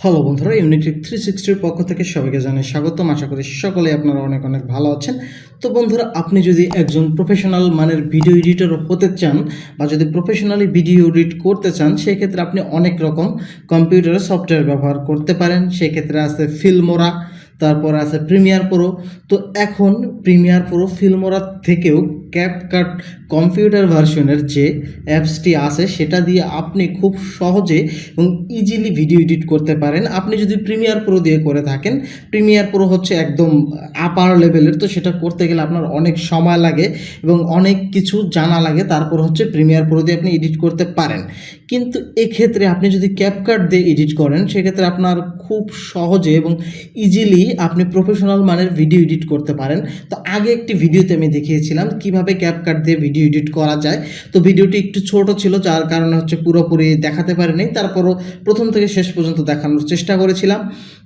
Hello বন্ধুরা, unity 360 পক্ষ থেকে সবাইকে জানাই স্বাগতম। আশা করি সকলেই আপনারা অনেক অনেক ভালো আছেন। তো বন্ধুরা, আপনি যদি একজন প্রফেশনাল মানের ভিডিও এডিটর হতে চান বা যদি প্রফেশনালি ভিডিও এডিট করতে চান, সেক্ষেত্রে আপনি অনেক রকম কম্পিউটারের সফটওয়্যার ব্যবহার করতে পারেন। সেক্ষেত্রে আছে ফিল্মোরা, তারপর আছে প্রিমিয়ার প্রো। তো এখন প্রিমিয়ার প্রো, ফিল্মোরা থেকেও ক্যাপকাট কম্পিউটার ভার্সনের যে অ্যাপসটি আছে সেটা দিয়ে আপনি খুব সহজে এবং ইজিলি ভিডিও এডিট করতে পারেন। আপনি যদি প্রিমিয়ার প্রো দিয়ে করে থাকেন, প্রিমিয়ার প্রো হচ্ছে একদম আপার লেভেলের, তো সেটা করতে গেলে আপনার অনেক সময় লাগে এবং অনেক কিছু জানা লাগে, তারপর হচ্ছে প্রিমিয়ার প্রো দিয়ে আপনি এডিট করতে পারেন। কিন্তু এক্ষেত্রে আপনি যদি ক্যাপকাট দিয়ে এডিট করেন, সেক্ষেত্রে আপনার খুব সহজে এবং ইজিলি আপনি প্রফেশনাল মানের ভিডিও এডিট করতে পারেন। তো আগে একটি ভিডিওতে আমি দেখিয়েছিলাম কিভাবে ক্যাপকাট দিয়ে ভিডিও এডিট করা যায়। তো ভিডিওটি একটু ছোট ছিল, যার কারণে হচ্ছে পুরোপুরি দেখাতে পারিনি, তারপরও প্রথম থেকে শেষ পর্যন্ত দেখানোর চেষ্টা করেছিলাম।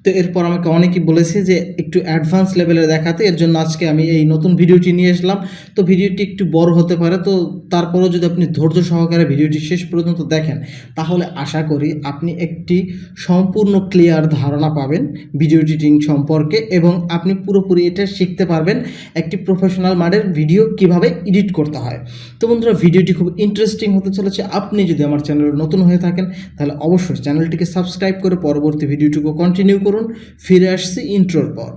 তো এরপর আমাকে অনেকেই বলেছে যে একটু অ্যাডভান্স লেভেলে দেখাতে, এর জন্য আজকে আমি এই নতুন ভিডিওটি নিয়ে আসলাম। তো ভিডিওটি একটু বড় হতে পারে, তো তারপরেও যদি আপনি ধৈর্য সহকারে ভিডিওটি শেষ পর্যন্ত দেখেন, তাহলে আশা করি আপনি একটি সম্পূর্ণ ক্লিয়ার ধারণা পাবেন ভিডিও এডিটিং সম্পর্কে এবং আপনি পুরোপুরি এটা শিখতে পারবেন একটি প্রফেশনাল মানের ভিডিও কিভাবে এডিট করতে হয়। তো বন্ধুরা, ভিডিওটি খুব ইন্টারেস্টিং হতে চলেছে। আপনি যদি আমার চ্যানেলে নতুন হয়ে থাকেন, তাহলে অবশ্যই চ্যানেলটিকে সাবস্ক্রাইব করে পরবর্তী ভিডিওটিকে কন্টিনিউ করুন। ফিরে আসছি ইন্ট্রোর পর।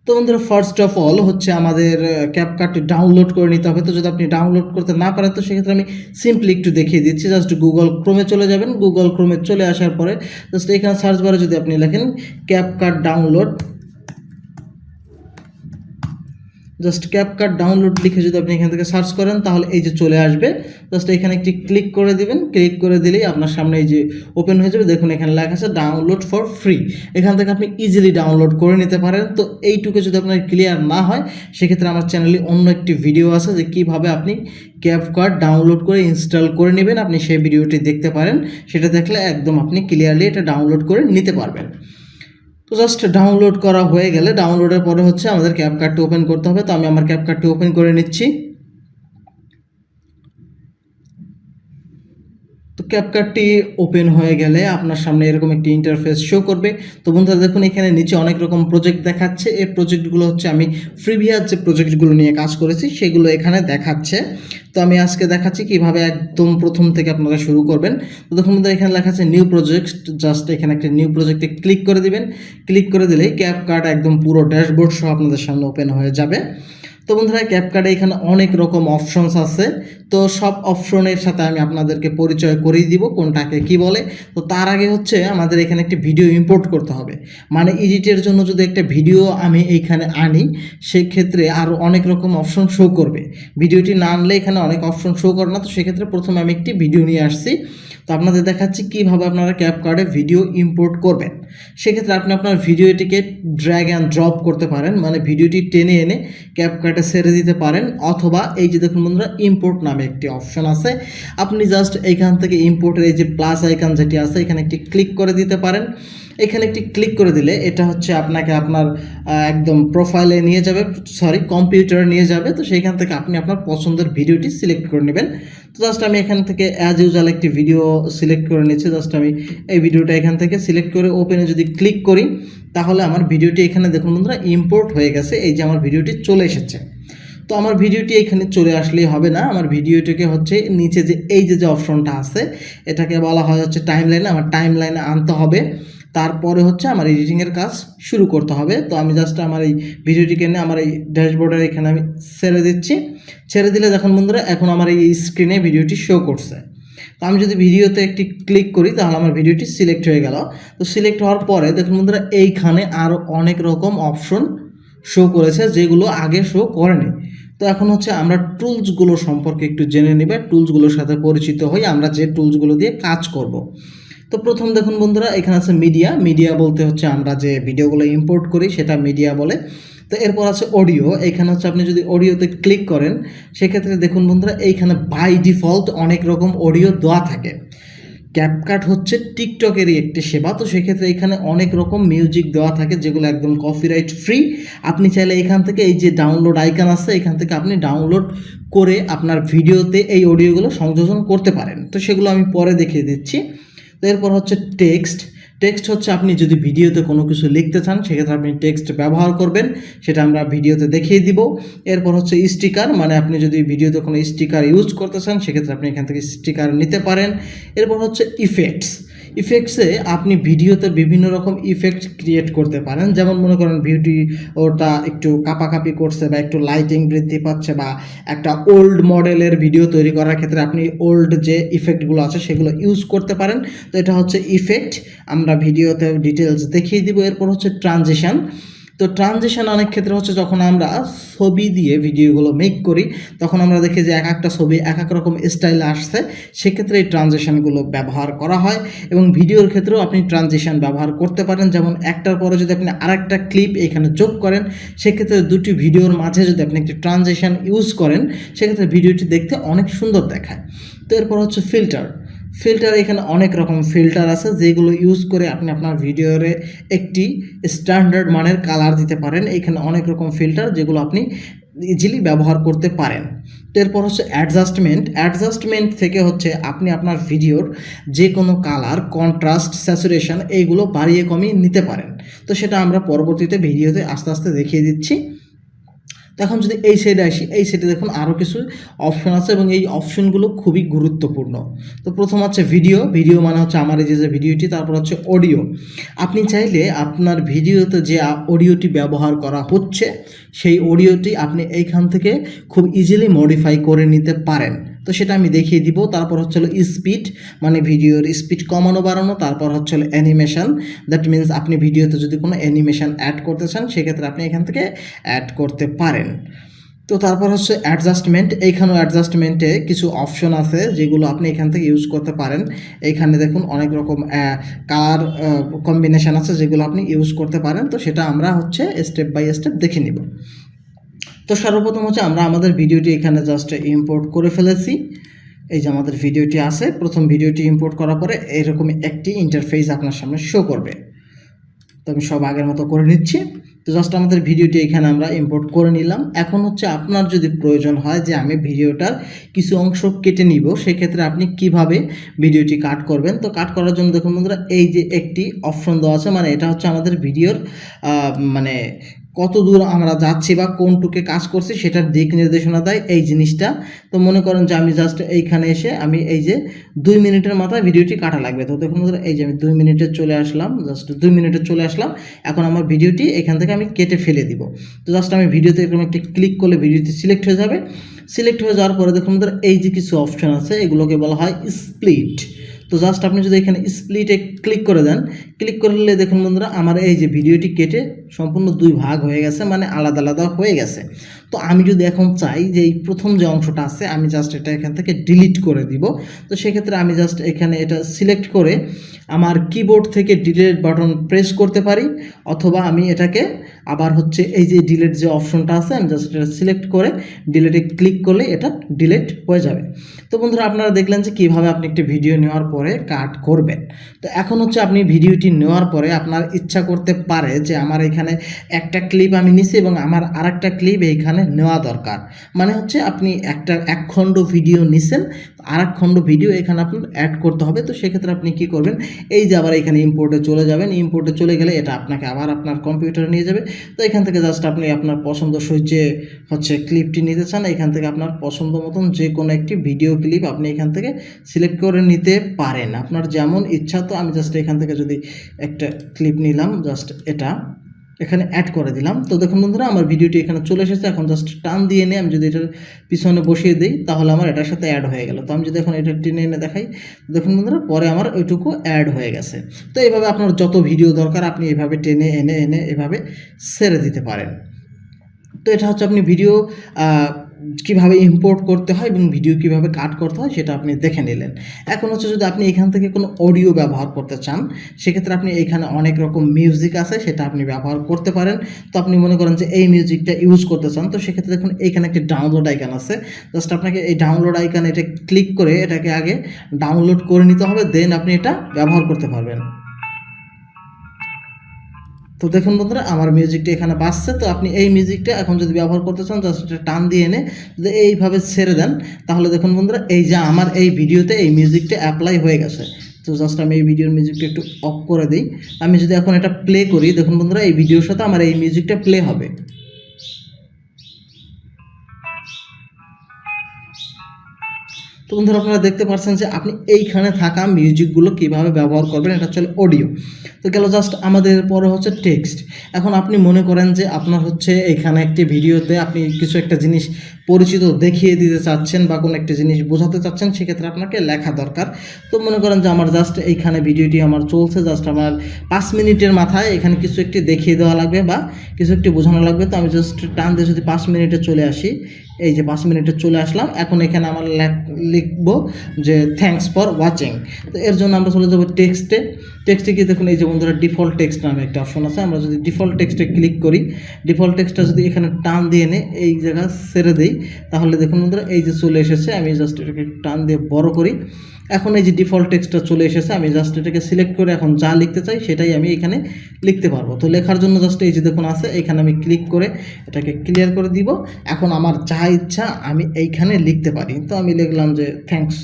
তো বন্ধুরা, ফার্স্ট অফ অল হচ্ছে আমাদের ক্যাপকাট ডাউনলোড করে নিতে হবে। তো যদি আপনি ডাউনলোড করতে না পারেন, তো সেক্ষেত্রে আমি সিম্পলি একটু দেখিয়ে দিচ্ছি। জাস্ট গুগল ক্রোমে চলে যাবেন। গুগল ক্রোমে চলে আসার পরে জাস্ট এখানে সার্চ বারে যদি আপনি লেখেন CapCut download, just CapCut download লিখে যদি আপনি এখান থেকে সার্চ করেন, তাহলে এই যে চলে আসবে। জাস্ট এখানে একটি ক্লিক করে দিবেন। ক্লিক করে দিলেই আপনার সামনে এই যে ওপেন হয়ে যাবে। দেখুন এখানে লেখা আছে ডাউনলোড ফর ফ্রি। এখান থেকে আপনি ইজিলি ডাউনলোড করে নিতে পারেন। তো এইটুকু যদি আপনার ক্লিয়ার না হয়, সেক্ষেত্রে আমার চ্যানেলে অন্য একটি ভিডিও আছে যে কীভাবে আপনি ক্যাপকাট ডাউনলোড করে ইনস্টল করে নেবেন। আপনি সেই ভিডিওটি দেখতে পারেন। সেটা দেখলে একদম আপনি ক্লিয়ারলি এটা ডাউনলোড করে নিতে পারবেন। তো জাস্ট ডাউনলোড করা হয়ে গেলে, ডাউনলোডের পরে হচ্ছে আমাদের ক্যাপকাটটি ওপেন করতে হবে। তো আমি আমার ক্যাপকাটটি ওপেন করে নিচ্ছি। তো ক্যাপকাটটি ওপেন হয়ে গেলে আপনার সামনে এরকম একটি ইন্টারফেস শো করবে। তো বন্ধুরা দেখুন, এখানে নিচে অনেক রকম প্রজেক্ট দেখাচ্ছে। এই প্রজেক্টগুলো হচ্ছে আমি প্রিভিয়াস যে প্রজেক্টগুলো নিয়ে কাজ করেছি সেগুলো এখানে দেখাচ্ছে। তো আমি আজকে দেখাচ্ছি কিভাবে একদম প্রথম থেকে আপনারা শুরু করবেন। তো দেখুন বন্ধুরা, এখানে লেখা আছে নিউ প্রজেক্ট। জাস্ট এখানে একটা নিউ প্রজেক্টে ক্লিক করে দিবেন। ক্লিক করে দিলেই ক্যাপকাট একদম পুরো ড্যাশবোর্ড সহ আপনাদের সামনে ওপেন হয়ে যাবে। তো বন্ধুরা, ক্যাপকাটে এখানে অনেক রকম অপশনস আছে। তো সব অপশনের সাথে আমি আপনাদেরকে পরিচয় করিয়ে দিব কোনটাকে কি বলে। তো তার আগে হচ্ছে আমাদের এখানে একটি ভিডিও ইম্পোর্ট করতে হবে। মানে এডিটের জন্য যদি একটা ভিডিও আমি এইখানে আনি, সেক্ষেত্রে আরও অনেক রকম অপশন শো করবে। ভিডিওটি না আনলে এখানে অনেক অপশন শো করে না। তো সেক্ষেত্রে প্রথমে আমি একটি ভিডিও নিয়ে আসছি। তো আপনাদের দেখাচ্ছি কীভাবে আপনারা ক্যাপকাটে ভিডিও ইম্পোর্ট করবেন। সেক্ষেত্রে আপনি আপনার ভিডিওটিকে ড্র্যাগ অ্যান্ড ড্রপ করতে পারেন, মানে ভিডিওটি টেনে এনে ক্যাপকাটে ছেড়ে দিতে পারেন, অথবা এই যে দেখুন বন্ধুরা, ইম্পোর্ট নামে একটি অপশন আছে। আপনি জাস্ট এইখান থেকে ইম্পোর্টের এই যে প্লাস আইকন যেটি আছে, এখানে একটি ক্লিক করে দিতে পারেন। এখানে একটি ক্লিক করে দিলে এটা হচ্ছে আপনাকে আপনার একদম প্রোফাইলে নিয়ে যাবে, কম্পিউটারে নিয়ে যাবে। তো সেইখান থেকে আপনি আপনার পছন্দের ভিডিওটি সিলেক্ট করে নেবেন। তো জাস্ট আমি এখান থেকে অ্যাজ ইউজুয়াল একটি ভিডিও সিলেক্ট করে নিচ্ছি। জাস্ট আমি এই ভিডিওটা এখান থেকে সিলেক্ট করে ওপেনে যদি ক্লিক করি, তাহলে আমার ভিডিওটি এখানে দেখুন বন্ধুরা ইম্পোর্ট হয়ে গেছে। এই যে আমার ভিডিওটি চলে এসেছে। তো আমার ভিডিওটি এখানে চলে আসলেই হবে না, আমার ভিডিওটিকে হচ্ছে নিচে যে এই যে অপশনটা আছে, এটাকে বলা হয় হচ্ছে টাইমলাইনে। আমার টাইমলাইনে আনতে হবে। তারপরে হচ্ছে আমার এডিটিংয়ের কাজ শুরু করতে হবে। তো আমি জাস্ট আমার এই ভিডিওটিকে নিয়ে আমার এই ড্যাশবোর্ডের এখানে আমি ছেড়ে দিচ্ছি। ছেড়ে দিলে দেখুন বন্ধুরা, এখন আমার এই স্ক্রিনে ভিডিওটি শো করছে। তো আমি যদি ভিডিওতে একটি ক্লিক করি, তাহলে আমার ভিডিওটি সিলেক্ট হয়ে গেল। তো সিলেক্ট হওয়ার পরে দেখুন বন্ধুরা, এইখানে আরও অনেক রকম অপশন শো করেছে যেগুলো আগে শো করেনি। তো এখন হচ্ছে আমরা টুলসগুলো সম্পর্কে একটু জেনে নেবে, টুলসগুলোর সাথে পরিচিত হই, আমরা যে টুলসগুলো দিয়ে কাজ করব। তো প্রথম দেখুন বন্ধুরা, এখানে আছে মিডিয়া। মিডিয়া বলতে হচ্ছে আমরা যে ভিডিওগুলো ইম্পোর্ট করি সেটা মিডিয়া বলে। তো এরপর আছে অডিও। এখানে হচ্ছে আপনি যদি অডিওতে ক্লিক করেন, সেক্ষেত্রে দেখুন বন্ধুরা, এইখানে বাই ডিফল্ট অনেক রকম অডিও দেওয়া থাকে। ক্যাপকাট হচ্ছে টিকটকেরই একটি সেবা। তো সেক্ষেত্রে এখানে অনেক রকম মিউজিক দেওয়া থাকে যেগুলো একদম কপিরাইট ফ্রি। আপনি চাইলে এখান থেকে এই যে ডাউনলোড আইকন আছে, এখান থেকে আপনি ডাউনলোড করে আপনার ভিডিওতে এই অডিওগুলো সংযোজন করতে পারেন। তো সেগুলো আমি পরে দেখিয়ে দিচ্ছি। তো এরপর হচ্ছে টেক্সট। টেক্সট হচ্ছে আপনি যদি ভিডিওতে কোনো কিছু লিখতে চান সেক্ষেত্রে আপনি টেক্সট ব্যবহার করবেন, সেটা আমরা ভিডিওতে দেখিয়ে দিব। এরপর হচ্ছে স্টিকার, মানে আপনি যদি ভিডিওতে কোনো স্টিকার ইউজ করতে চান সেক্ষেত্রে আপনি এখান থেকে স্টিকার নিতে পারেন। এরপর হচ্ছে ইফেক্টস। ইফেক্টসে আপনি ভিডিওতে বিভিন্ন রকম ইফেক্ট ক্রিয়েট করতে পারেন, যেমন মনে করেন ওটা একটু কাঁপাকাঁপি করছে বা একটু লাইটিং বৃদ্ধি পাচ্ছে বা একটা ওল্ড মডেলের ভিডিও তৈরি করার ক্ষেত্রে আপনি ওল্ড যে ইফেক্টগুলো আছে সেগুলো ইউজ করতে পারেন। তো এটা হচ্ছে ইফেক্ট, আমরা ভিডিওতে ডিটেলস দেখিয়ে দিব। এরপর হচ্ছে ট্রানজিশন। তো ট্রানজিশন অনেক ক্ষেত্রে হচ্ছে যখন আমরা ছবি দিয়ে ভিডিওগুলো মেক করি তখন আমরা দেখি যে এক একটা ছবি এক এক রকম স্টাইলে আসছে, সেক্ষেত্রে এই ট্রানজিশনগুলো ব্যবহার করা হয়। এবং ভিডিওর ক্ষেত্রেও আপনি ট্রানজিশন ব্যবহার করতে পারেন, যেমন একটার পরে যদি আপনি আরেকটা ক্লিপ এখানে যোগ করেন সেক্ষেত্রে দুটি ভিডিওর মাঝে যদি আপনি একটি ট্রানজিশন ইউজ করেন সেক্ষেত্রে ভিডিওটি দেখতে অনেক সুন্দর দেখায়। তো এরপর হচ্ছে ফিল্টার। ফিল্টার, এখানে অনেক রকম ফিল্টার আছে যেগুলো ইউজ করে আপনি আপনার ভিডিওরে একটি স্ট্যান্ডার্ড মানের কালার দিতে পারেন। এখানে অনেক রকম ফিল্টার যেগুলো আপনি ইজিলি ব্যবহার করতে পারেন। তো এরপর হচ্ছে অ্যাডজাস্টমেন্ট। অ্যাডজাস্টমেন্ট থেকে হচ্ছে আপনি আপনার ভিডিওর যে কোনো কালার, কন্ট্রাস্ট, স্যাচুরেশন এইগুলো বাড়িয়ে কমিয়ে নিতে পারেন। তো সেটা আমরা পরবর্তীতে ভিডিওতে আস্তে আস্তে দেখিয়ে দিচ্ছি। তো এখন যদি এই সাইডে আসি, এই সাইডে দেখুন আরও কিছু অপশন আছে এবং এই অপশনগুলো খুবই গুরুত্বপূর্ণ। তো প্রথম হচ্ছে ভিডিও। ভিডিও মানে হচ্ছে আমার এই যে ভিডিওটি, তারপর হচ্ছে অডিও। আপনি চাইলে আপনার ভিডিওতে যে অডিওটি ব্যবহার করা হচ্ছে সেই অডিওটি আপনি এইখান থেকে খুব ইজিলি মডিফাই করে নিতে পারেন। তো সেটা আমি দেখিয়ে দিব। তারপর হচ্ছে হলো স্পিড, মানে ভিডিওর স্পিড কমানো বাড়ানো। তারপর হচ্ছে হলো অ্যানিমেশন, দ্যাট মিনস আপনি ভিডিওতে যদি কোনো অ্যানিমেশন অ্যাড করতে চান সেক্ষেত্রে আপনি এখান থেকে অ্যাড করতে পারেন। তো তারপর হচ্ছে অ্যাডজাস্টমেন্ট। এইখানেও অ্যাডজাস্টমেন্টে কিছু অপশন আছে যেগুলো আপনি এখান থেকে ইউজ করতে পারেন। এইখানে দেখুন অনেক রকম কালার কম্বিনেশান আছে যেগুলো আপনি ইউজ করতে পারেন। তো সেটা আমরা হচ্ছে স্টেপ বাই স্টেপ দেখে নিব। তো সর্বপ্রথম হচ্ছে আমরা আমাদের ভিডিওটি এখানে জাস্ট ইম্পোর্ট করে ফেলেছি। এই যে আমাদের ভিডিওটি আছে, প্রথম ভিডিওটি ইম্পোর্ট করার পরে এরকম একটি ইন্টারফেস আপনার সামনে শো করবে। তো আমি সব আগের মতো করে নিচ্ছি। তো জাস্ট আমাদের ভিডিওটি এখানে আমরা ইম্পোর্ট করে নিলাম। এখন হচ্ছে আপনার যদি প্রয়োজন হয় যে আমি ভিডিওটার কিছু অংশ কেটে নিব সেক্ষেত্রে আপনি কিভাবে ভিডিওটি কাট করবেন। তো কাট করার জন্য দেখুন বন্ধুরা এই যে একটি অপশন দেওয়া আছে, মানে এটা হচ্ছে আমাদের ভিডিওর মানে কত দূর আমরা যাচ্ছি বা কোনটুকে কাজ করছি সেটার দিক নির্দেশনা দেয় এই জিনিসটা। তো মনে করেন যে আমি জাস্ট এইখানে এসে আমি এই যে 2 মিনিটের মাথায় ভিডিওটি কাটা লাগবে। তো দেখুন এই যে আমি 2 মিনিটে চলে আসলাম, জাস্ট 2 মিনিটে চলে আসলাম। এখন আমার ভিডিওটি এখান থেকে আমি কেটে ফেলে দিব। তো জাস্ট আমি ভিডিওতে এরকম একটি ক্লিক করলে ভিডিওটি সিলেক্ট হয়ে যাবে। সিলেক্ট হয়ে যাওয়ার পরে দেখুন এই যে কিছু অপশন আছে এগুলোকে বলা হয় স্প্লিট। তো জাস্ট আপনি যদি এখানে স্প্লিটে ক্লিক করে দেন, ক্লিক করলে দেখুন বন্ধুরা আমার এই যে ভিডিওটি কেটে সম্পূর্ণ 2 ভাগ হয়ে গেছে, মানে আলাদা আলাদা হয়ে গেছে। তো আমি যদি এখন চাই যে এই প্রথম যে অংশটা আছে আমি জাস্ট এটা এখান থেকে ডিলিট করে দিব। তো সেক্ষেত্রে আমি জাস্ট এখানে এটা সিলেক্ট করে আমার কিবোর্ড থেকে ডিলিট বাটন প্রেস করতে পারি, অথবা আমি এটাকে আবার হচ্ছে এই যে ডিলিট যে অপশনটা আছে আমি জাস্ট এটা সিলেক্ট করে ডিলিটে ক্লিক করলে এটা ডিলিট হয়ে যাবে। তো বন্ধুরা আপনারা দেখলেন যে কীভাবে আপনি একটি ভিডিও নেওয়ার পরে কাট করবেন। তো এখন হচ্ছে আপনি ভিডিওটি নেওয়ার পরে আপনার ইচ্ছা করতে পারে যে আমার এখানে একটা ক্লিপ আমি নিছি এবং আমার আরেকটা ক্লিপ এইখানে নেওয়া দরকার, মানে হচ্ছে আপনি এক খণ্ড ভিডিও নিছেন, আরেক খণ্ড ভিডিও এখানে আপনার অ্যাড করতে হবে। তো সেক্ষেত্রে আপনি কি করবেন, এই যে আবার এখানে ইম্পোর্টে চলে যাবেন। ইম্পোর্টে চলে গেলে এটা আপনাকে আবার আপনার কম্পিউটারে নিয়ে যাবে। তো এখান থেকে জাস্ট আপনি আপনার পছন্দসই যে হচ্ছে ক্লিপটি নিতে চান এখান থেকে আপনার পছন্দ মতন যে কোনো একটি ভিডিও ক্লিপ আপনি এখান থেকে সিলেক্ট করে নিতে পারেন আপনার যেমন ইচ্ছা। তো আমি জাস্ট এখান থেকে যদি একটা ক্লিপ নিলাম, জাস্ট এটা এখানে অ্যাড করে দিলাম। তো দেখুন বন্ধুরা আমার ভিডিওটি এখানে চলে এসেছে। এখন জাস্ট টান দিয়ে নিয়ে আমি যদি এটার পিছনে বসিয়ে দিই তাহলে আমার এটার সাথে অ্যাড হয়ে গেল। তো আমি যদি এখন এটা টেনে এনে দেখাই, দেখুন বন্ধুরা পরে আমার ওইটুকু অ্যাড হয়ে গেছে। তো এইভাবে আপনার যত ভিডিও দরকার আপনি এভাবে টেনে এনে এভাবে ছেড়ে দিতে পারেন। তো এটা হচ্ছে আপনি ভিডিও কিভাবে ইম্পোর্ট করতে হয় এবং ভিডিও কিভাবে কাট করতে হয় সেটা আপনি দেখে নিলেন। এখন হচ্ছে যদি আপনি এখান থেকে কোনো অডিও ব্যবহার করতে চান, সেক্ষেত্রে আপনি এখানে অনেক রকম মিউজিক আছে, সেটা আপনি ব্যবহার করতে পারেন। তো আপনি মনে করেন যে এই মিউজিকটা ইউজ করতে চান, তো সেক্ষেত্রে দেখুন এইখানে একটি ডাউনলোড আইকন আছে। জাস্ট আপনাকে এই ডাউনলোড আইকনে এটা ক্লিক করে এটাকে আগে ডাউনলোড করে নিতে হবে, দেন আপনি এটা ব্যবহার করতে পারবেন। তো দেখুন বন্ধুরা, আমার মিউজিকটা এখানে বাজছে। তো আপনি এই মিউজিকটা এখন যদি ব্যবহার করতে চান, জাস্ট এটা টান দিয়ে এনে যদি এইভাবে ছেড়ে দেন, তাহলে দেখুন বন্ধুরা, এই যে আমার এই ভিডিওতে এই মিউজিকটা অ্যাপ্লাই হয়ে গেছে। তো জাস্ট আমি এই ভিডিওর মিউজিকটা একটু অফ করে দিই। আমি যদি এখন এটা প্লে করি, দেখুন বন্ধুরা, এই ভিডিওর সাথে আমার এই মিউজিকটা প্লে হবে। তো বন্ধুরা, আপনারা দেখতে পাচ্ছেন যে আপনি এইখানে থাকা মিউজিকগুলো কিভাবে ব্যবহার করবেন। এটা হচ্ছে অডিও। তো গেল জাস্ট আমাদের পরে হচ্ছে টেক্সট। এখন আপনি মনে করেন যে আপনার হচ্ছে এখানে একটি ভিডিওতে আপনি কিছু একটা জিনিস পরিচিত দেখিয়ে দিতে চাচ্ছেন বা কোনো একটা জিনিস বোঝাতে চাচ্ছেন, সেক্ষেত্রে আপনাকে লেখা দরকার। তো মনে করেন যে আমার জাস্ট এইখানে ভিডিওটি আমার চলছে, জাস্ট আমার 5 মিনিটের মাথায় এখানে কিছু একটি দেখিয়ে দেওয়া লাগবে বা কিছু একটি বোঝানো লাগবে। তো আমি জাস্ট টান দিয়ে যদি 5 মিনিটে চলে আসি, এই যে 5 মিনিটে চলে আসলাম। এখন এখানে আমার লিখব যে থ্যাঙ্কস ফর ওয়াচিং। তো এর জন্য আমরা চলে যাবো টেক্সটে। টেক্সটে গিয়ে দেখুন এই যে বন্ধুরা ডিফল্ট টেক্সট নামে একটা অপশন আছে। আমরা যদি ডিফল্ট টেক্সটে ক্লিক করি, ডিফল্ট টেক্সটটা যদি এখানে টান দিয়ে এনে এই জায়গা ছেড়ে দিই, তাহলে দেখুন বন্ধুরা এই যে চলে এসেছে। আমি জাস্ট এটাকে টান দিয়ে বড় করি। এখন এই যে ডিফল্ট টেক্সটটা চলে এসেছে, আমি জাস্ট এটাকে সিলেক্ট করে এখন যা লিখতে চাই সেটাই আমি এখানে লিখতে পারবো। তো লেখার জন্য জাস্ট এই যে দেখুন আছে, এখানে আমি ক্লিক করে এটাকে ক্লিয়ার করে দিব। এখন আমার যা ইচ্ছা আমি এইখানে লিখতে পারি। তো আমি লিখলাম যে থ্যাঙ্কস,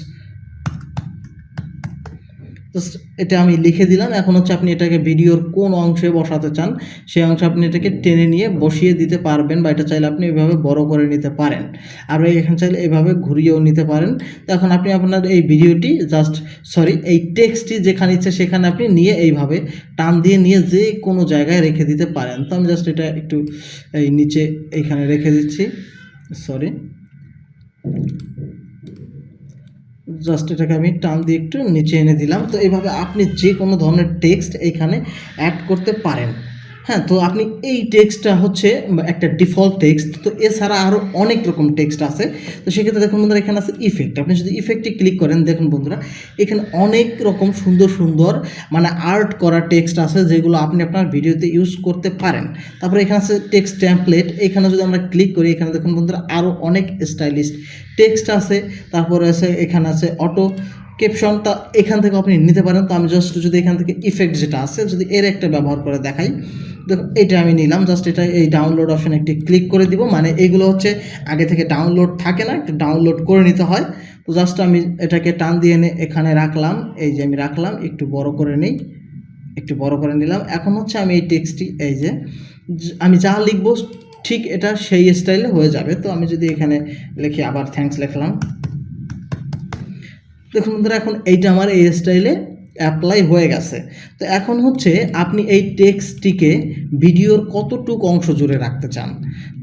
জাস্ট এটা আমি লিখে দিলাম। এখন হচ্ছে আপনি এটাকে ভিডিওর কোন অংশে বসাতে চান সেই অংশে আপনি এটাকে টেনে নিয়ে বসিয়ে দিতে পারবেন, বা এটা চাইলে আপনি এভাবে বড় করে নিতে পারেন, আর এখানে চাইলে এভাবে ঘুরিয়েও নিতে পারেন। তো এখন আপনি আপনার এই ভিডিওটি এই টেক্সটটি যেখানে ইচ্ছে সেখানে আপনি নিয়ে এইভাবে টান দিয়ে নিয়ে যে কোনো জায়গায় রেখে দিতে পারেন। তো আমি জাস্ট এটা একটু এই নিচে এইখানে রেখে দিচ্ছি। জাস্ট এটাকে আমি টান দিয়ে একটু নিচে এনে দিলাম। তো এইভাবে আপনি যে কোনো ধরনের টেক্সট এইখানে অ্যাড করতে পারেন। হ্যাঁ, তো আপনি এই টেক্সটটা হচ্ছে একটা ডিফল্ট টেক্সট। তো এছাড়া আরও অনেক রকম টেক্সট আছে। তো সেক্ষেত্রে দেখুন বন্ধুরা, এখানে আছে ইফেক্ট। আপনি যদি ইফেক্টে ক্লিক করেন, দেখুন বন্ধুরা, এখানে অনেক রকম সুন্দর সুন্দর মানে আর্ট করা টেক্সট আছে, যেগুলো আপনি আপনার ভিডিওতে ইউজ করতে পারেন। তারপরে এখানে আছে টেক্সট টেমপ্লেট। এখানে যদি আমরা ক্লিক করি, এখানে দেখুন বন্ধুরা আরও অনেক স্টাইলিশ টেক্সট আছে। তারপরে আছে এখানে আছে অটো ক্যাপশন, তা এখান থেকে আপনি নিতে পারেন। তো আমি জাস্ট যদি এখান থেকে ইফেক্ট যেটা আছে যদি এর একটা ব্যবহার করে দেখাই, দেখুন এটা আমি নিলাম। জাস্ট এটা এই ডাউনলোড অপশানে একটি ক্লিক করে দিব। মানে এইগুলো হচ্ছে আগে থেকে ডাউনলোড থাকে না, একটু ডাউনলোড করে নিতে হয়। তো জাস্ট আমি এটাকে টান দিয়ে এনে এখানে রাখলাম। এই যে আমি রাখলাম, একটু বড় করে নিই, একটু বড় করে নিলাম। এখন হচ্ছে আমি এই টেক্সটটি এই যে আমি যা লিখবো ঠিক এটা সেই স্টাইলে হয়ে যাবে। তো আমি যদি এখানে লিখি, আবার থ্যাঙ্কস লিখলাম, দেখুন বন্ধুরা এখন এইটা আমার এই স্টাইলে অ্যাপ্লাই হয়ে গেছে। তো এখন হচ্ছে আপনি এই টেক্সটটিকে ভিডিওর কতটুকু অংশ জুড়ে রাখতে চান।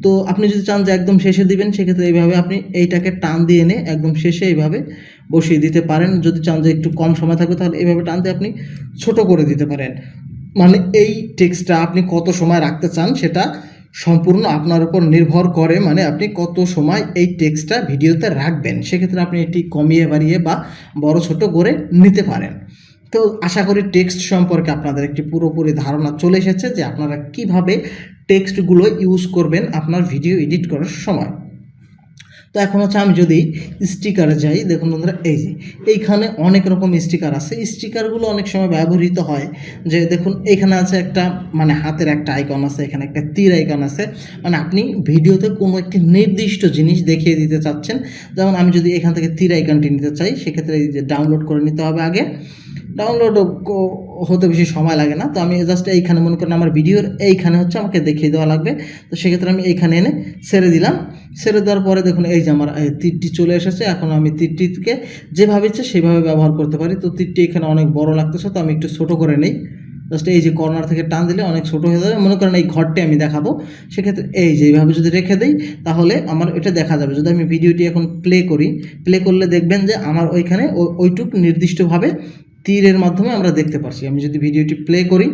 তো আপনি যদি চান যে একদম শেষে দিবেন, সেক্ষেত্রে এইভাবে আপনি এইটাকে টান দিয়ে এনে একদম শেষে এইভাবে বসিয়ে দিতে পারেন। যদি চান যে একটু কম সময় থাকবে, তাহলে এইভাবে টান দিয়ে আপনি ছোট করে দিতে পারেন। মানে এই টেক্সটটা আপনি কত সময় রাখতে চান সেটা সম্পূর্ণ আপনার উপর নির্ভর করে। মানে আপনি কত সময় এই টেক্সটটা ভিডিওতে রাখবেন, সেক্ষেত্রে আপনি এটি কমিয়ে বাড়িয়ে বা বড় ছোট করে নিতে পারেন। তো আশা করি টেক্সট সম্পর্কে আপনাদের একটি পুরোপুরি ধারণা চলে এসেছে যে আপনারা কিভাবে টেক্সটগুলো ইউজ করবেন আপনার ভিডিও এডিট করার সময়। তো এখন হচ্ছে আমি যদি স্টিকারে যাই, দেখুন বন্ধুরা এই যে এইখানে অনেক রকম স্টিকার আছে। স্টিকারগুলো অনেক সময় ব্যবহৃত হয় যে দেখুন এখানে আছে একটা মানে হাতের একটা আইকন আছে, এখানে একটা তীর আইকন আছে। মানে আপনি ভিডিওতে কোনো একটি নির্দিষ্ট জিনিস দেখিয়ে দিতে চাচ্ছেন। যেমন আমি যদি এখান থেকে তীর আইকনটি নিতে চাই, সেক্ষেত্রে এই যে ডাউনলোড করে নিতে হবে আগে। ডাউনলোড হতে বেশি সময় লাগে না। তো আমি জাস্ট এইখানে মনে করেন আমার ভিডিওর এইখানে হচ্ছে আমাকে দেখিয়ে দেওয়া লাগবে। তো সেক্ষেত্রে আমি এইখানে এনে ছেড়ে দিলাম। ছেড়ে দেওয়ার পরে দেখুন এই যে আমার তীরটি চলে এসেছে। এখন আমি তীরটিকে যেভাবে ইচ্ছে সেভাবে ব্যবহার করতে পারি। তো তীরটি এখানে অনেক বড় লাগতেছে, তো আমি একটু ছোটো করে নিই। জাস্ট এই যে কর্নার থেকে টান দিলে অনেক ছোটো হয়ে যাবে। মনে করেন এই ঘরটি আমি দেখাবো, সেক্ষেত্রে এই যে এইভাবে যদি রেখে দিই তাহলে আমার এটা দেখা যাবে। যদি আমি ভিডিওটি এখন প্লে করি, প্লে করলে দেখবেন যে আমার ওইখানে ওইটুক নির্দিষ্টভাবে তীরের মাধ্যমে আমরা দেখতে পাচ্ছি। আমি যদি ভিডিওটি প্লে করি,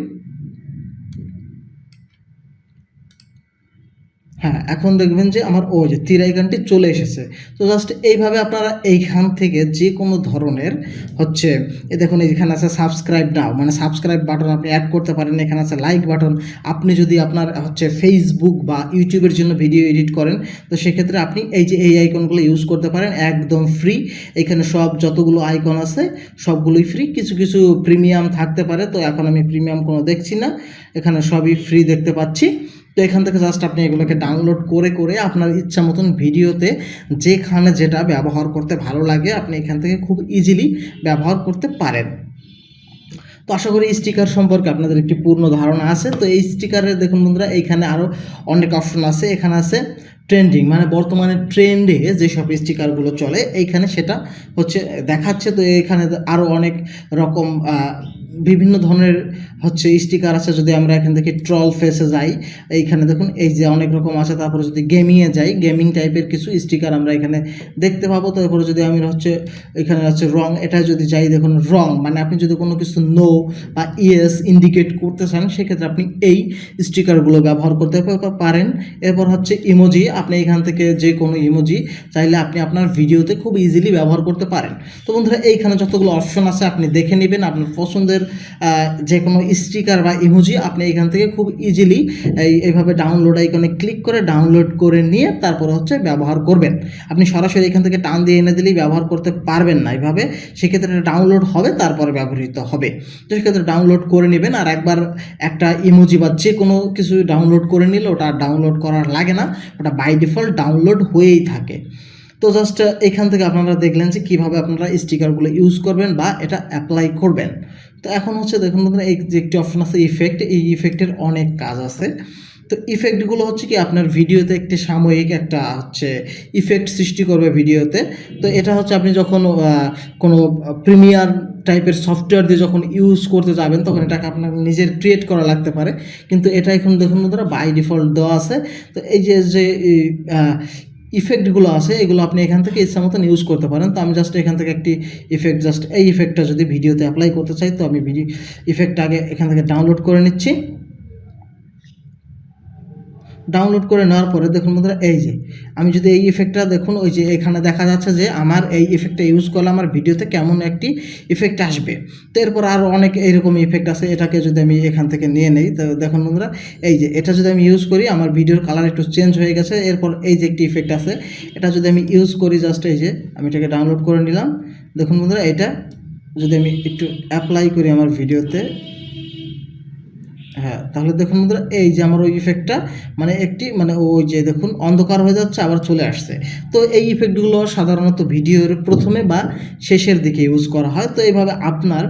হ্যাঁ, এখন দেখবেন যে আমার ওই যে তীর আইকনটি চলে এসেছে। তো জাস্ট এইভাবে আপনারা এইখান থেকে যে কোনো ধরনের হচ্ছে দেখুন এখানে আছে সাবস্ক্রাইব নাও, মানে সাবস্ক্রাইব বাটন আপনি অ্যাড করতে পারেন। এখানে আছে লাইক বাটন। আপনি যদি আপনার হচ্ছে ফেসবুক বা ইউটিউবের জন্য ভিডিও এডিট করেন, তো সেক্ষেত্রে আপনি এই যে এই আইকনগুলো ইউজ করতে পারেন, একদম ফ্রি। এখানে সব যতগুলো আইকন আছে সবগুলোই ফ্রি। কিছু কিছু প্রিমিয়াম থাকতে পারে, তো এখন আমি প্রিমিয়াম কোনো দেখছি না, এখানে সবই ফ্রি দেখতে পাচ্ছি। তো এখান থেকে জাস্ট আপনি এগুলোকে ডাউনলোড করে করে আপনার ইচ্ছা মতন ভিডিওতে যেখানে যেটা ব্যবহার করতে ভালো লাগে আপনি এখান থেকে খুব ইজিলি ব্যবহার করতে পারেন। তো আশা করি স্টিকার সম্পর্কে আপনাদের একটি পূর্ণ ধারণা আছে। তো এই স্টিকারের দেখুন বন্ধুরা, এইখানে আরও অনেক অপশন আছে। এখানে আছে ট্রেন্ডিং, মানে বর্তমানে ট্রেন্ডে যেসব স্টিকারগুলো চলে এইখানে সেটা হচ্ছে দেখাচ্ছে। তো এখানে আরও অনেক রকম বিভিন্ন ধরনের হচ্ছে স্টিকার আছে। যদি আমরা এখান থেকে ট্রল ফেসে যাই, এইখানে দেখুন এই যে অনেক রকম আছে। তারপরে যদি গেমিংয়ে যাই, গেমিং টাইপের কিছু স্টিকার আমরা এখানে দেখতে পাবো। তারপরে যদি আমি হচ্ছে এখানে হচ্ছে রং, এটা যদি যাই দেখুন রং, মানে আপনি যদি কোনো কিছু নো বা ইয়েস ইন্ডিকেট করতে চান সেক্ষেত্রে আপনি এই স্টিকারগুলো ব্যবহার করতে পারেন। এরপর হচ্ছে ইমোজি, আপনি এখান থেকে যে কোনো ইমোজি চাইলে আপনি আপনার ভিডিওতে খুব ইজিলি ব্যবহার করতে পারেন। তো বন্ধুরা এইখানে যতগুলো অপশন আছে আপনি দেখে নেবেন। আপনার পছন্দের যে কোনো স্টিকার বা ইমোজি আপনি এখান থেকে খুব ইজিলি এইভাবে ডাউনলোড আইকনে ক্লিক করে ডাউনলোড করে নিয়ে তারপরে হচ্ছে ব্যবহার করবেন। আপনি সরাসরি এখান থেকে টান দিয়ে এনে দিলেই ব্যবহার করতে পারবেন না এইভাবে, সেক্ষেত্রে ডাউনলোড হবে তারপরে ব্যবহৃত হবে। তো সেক্ষেত্রে ডাউনলোড করে নেবেন। আর একবার একটা ইমোজি বা যে কোনো কিছু ডাউনলোড করে নিলে ওটা ডাউনলোড করার লাগে না, ওটা বাই ডিফল্ট ডাউনলোড হয়েই থাকে। তো জাস্ট এখান থেকে আপনারা দেখলেন যে কীভাবে আপনারা স্টিকারগুলো ইউজ করবেন বা এটা অ্যাপ্লাই করবেন। তো এখন হচ্ছে দেখুন বন্ধুরা, এই যে একটি অপশন আছে ইফেক্ট, এই ইফেক্টের অনেক কাজ আছে। তো ইফেক্টগুলো হচ্ছে কি আপনার ভিডিওতে একটি সাময়িক একটা হচ্ছে ইফেক্ট সৃষ্টি করবে ভিডিওতে। তো এটা হচ্ছে আপনি যখন কোনো প্রিমিয়ার টাইপের সফটওয়্যার দিয়ে যখন ইউজ করতে যাবেন তখন এটাকে আপনার নিজের ক্রিয়েট করা লাগতে পারে, কিন্তু এটা এখন দেখুন বন্ধুরা বাই ডিফল্ট দেওয়া আছে। তো এই যে ইফেক্টগুলো আছে এগুলো আপনি এখান থেকে ইচ্ছা মতন ইউজ করতে পারেন। তো আমি জাস্ট এখান থেকে একটি ইফেক্ট, জাস্ট এই ইফেক্টটা যদি ভিডিওতে অ্যাপ্লাই করতে চাই, তো আমি ভিডিও ইফেক্টটা আগে এখান থেকে ডাউনলোড করে নিচ্ছি। ডাউনলোড করে নেওয়ার পরে দেখুন বন্ধুরা, এই যে আমি যদি এই ইফেক্টটা দেখুন, ওই যে এখানে দেখা যাচ্ছে যে আমার এই ইফেক্টটা ইউজ করলে আমার ভিডিওতে কেমন একটি ইফেক্ট আসবে। তো এরপর আরও অনেক এইরকম ইফেক্ট আছে। এটাকে যদি আমি এখান থেকে নিয়ে নেই, তো দেখুন বন্ধুরা এই যে এটা যদি আমি ইউজ করি আমার ভিডিওর কালার একটু চেঞ্জ হয়ে গেছে। এরপর এই যে একটি ইফেক্ট আছে, এটা যদি আমি ইউজ করি, জাস্ট এই যে আমি এটাকে ডাউনলোড করে নিলাম। দেখুন বন্ধুরা, এটা যদি আমি একটু অ্যাপ্লাই করি আমার ভিডিওতে, হ্যাঁ, তাহলে দেখুন বন্ধুরা এই যে আমার ওই ইফেক্টটা মানে একটি মানে ওই যে দেখুন অন্ধকার হয়ে যাচ্ছে আবার চলে আসছে। তো এই ইফেক্টগুলো সাধারণত ভিডিওর প্রথমে বা শেষের দিকে ইউজ করা হয়। তো এইভাবে আপনার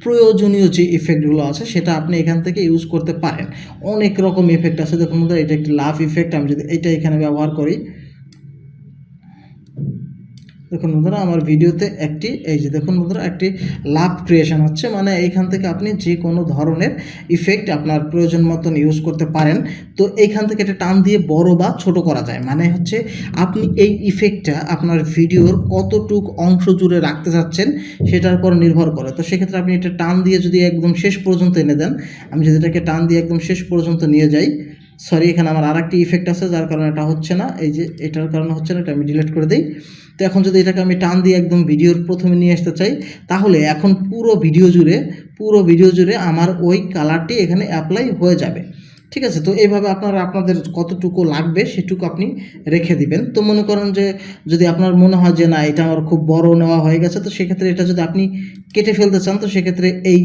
প্রয়োজনীয় যে ইফেক্টগুলো আছে সেটা আপনি এখান থেকে ইউজ করতে পারেন। অনেক রকম ইফেক্ট আছে। দেখুন বন্ধুরা, এটা একটি লাভ ইফেক্ট, আমি যদি এটা এখানে ব্যবহার করি, দেখুন বন্ধুরা আমার ভিডিওতে একটি এই যে দেখুন বন্ধুরা একটি লাভ ক্রিয়েশন হচ্ছে, মানে এইখান থেকে আপনি যে কোনো ধরনের ইফেক্ট আপনার প্রয়োজন মতন ইউজ করতে পারেন। তো এইখান থেকে এটা টান দিয়ে বড় বা ছোট করা যায়, মানে হচ্ছে আপনি এই ইফেক্টটা আপনার ভিডিওর কতটুক অংশ জুড়ে রাখতে চাচ্ছেন সেটার উপর নির্ভর করে। তো সেক্ষেত্রে আপনি এটা টান দিয়ে যদি একদম শেষ পর্যন্ত এনে দেন, আমি যদি এটাকে টান দিয়ে একদম শেষ পর্যন্ত নিয়ে যাই, সরি এখানে আমার আর একটি ইফেক্ট আছে যার কারণে এটা হচ্ছে না, এই যে এটার কারণে হচ্ছে না, এটা আমি ডিলিট করে দিই। তো এখন যদি এটাকে আমি টান দিয়ে একদম ভিডিওর প্রথমে নিয়ে আসতে চাই, তাহলে এখন পুরো ভিডিও জুড়ে আমার ওই কালারটি এখানে অ্যাপ্লাই হয়ে যাবে। ঠিক আছে, তো এইভাবে আপনাদের কতটুকু লাগবে সেটুকু আপনি রেখে দিবেন। তো মনে করেন যে যদি আপনার মনে হয় যে না এটা আমার খুব বড় নেওয়া হয়ে গেছে, তো সেক্ষেত্রে এটা যদি আপনি কেটে ফেলতে চান, তো সেক্ষেত্রে এই